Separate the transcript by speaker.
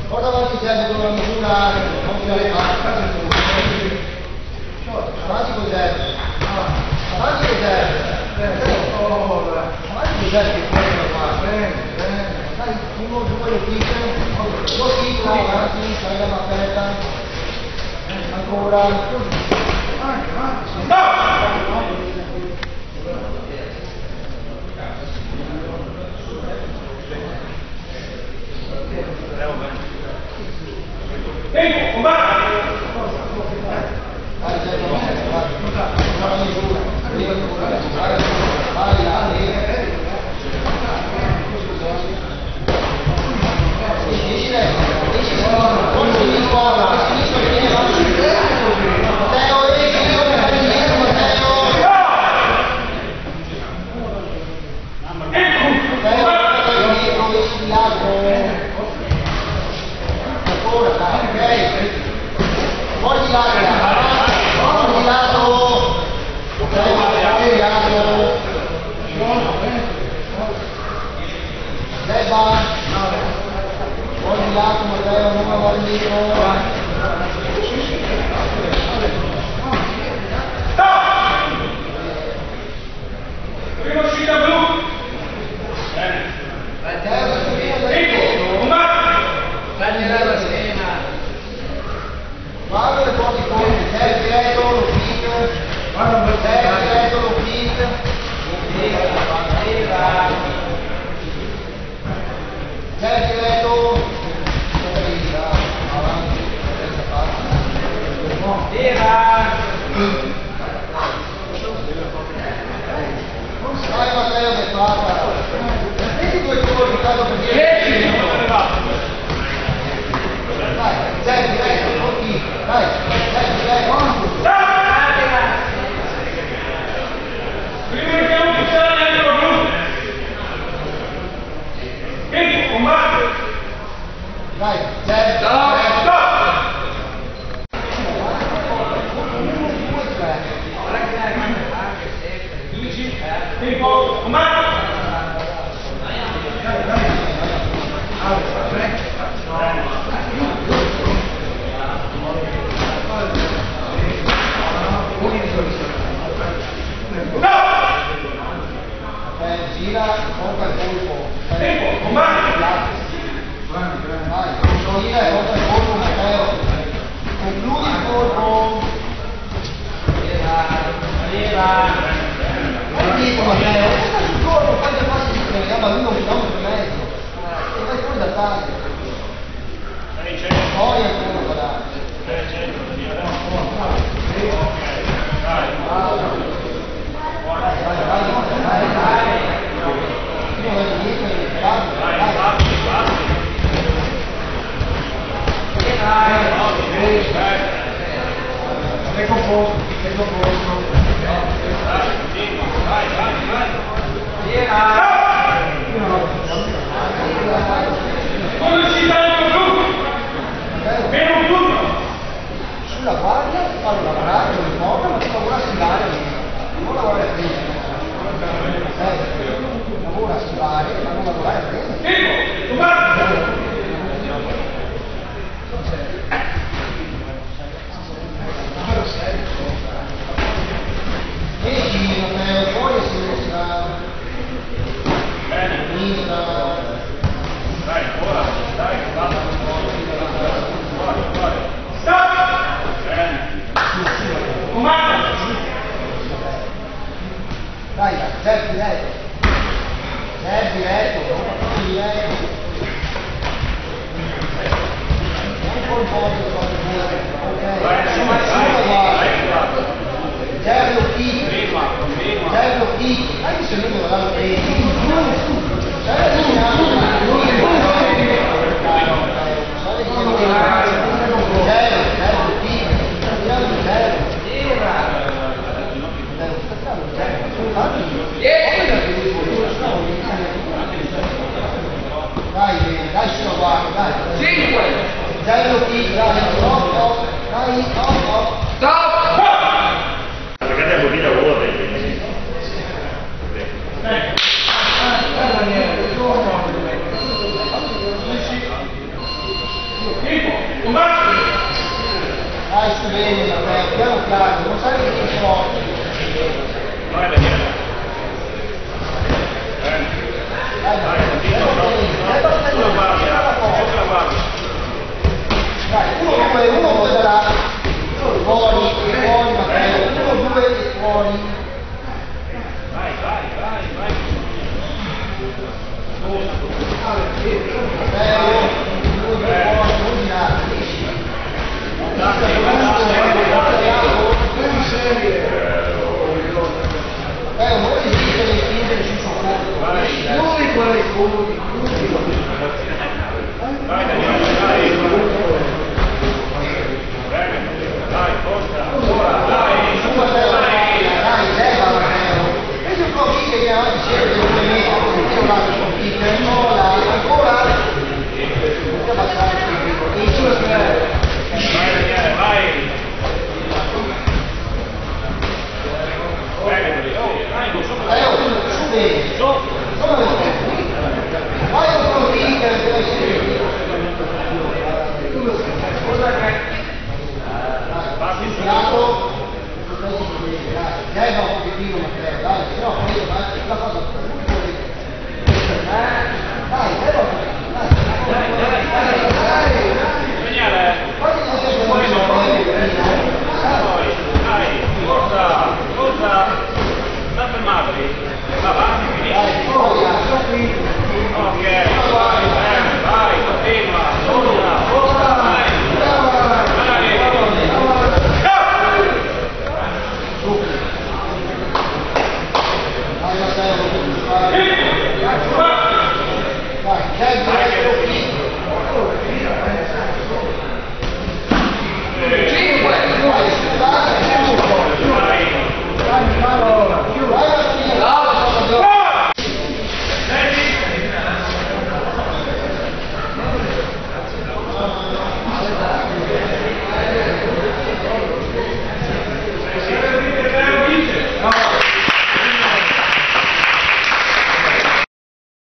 Speaker 1: Porta avanti sempre con la misura, non si deve fare. Avanti con zero. Avanti con zero. Avanti con zero che poi lo fa. Dai, uno, due, lo picca. Lo picca, avanti, fai la mappetta. Ancora.
Speaker 2: Tempo, combattere! Sulla guardia, farlo lavorare, non importa, ma tu lavora a sudare, non lavorare a prendere. Lavora a sudare, ma non lavorare a prendere. Dai, Sergi diretto, diretto. Non col podio, ok. Sergio Chicchi, anche se lui non l'ha preso. Dai, sulla guardia, dai. 5! Zero Chicchi, dai, stop!
Speaker 3: Perché devo dire ora
Speaker 1: Daniele, Dai, sta bene, Matteo, piano piano, non sai che ti porti.
Speaker 3: Vai, Daniele.
Speaker 1: Dai,
Speaker 3: Vai, continua, no, no, no, no,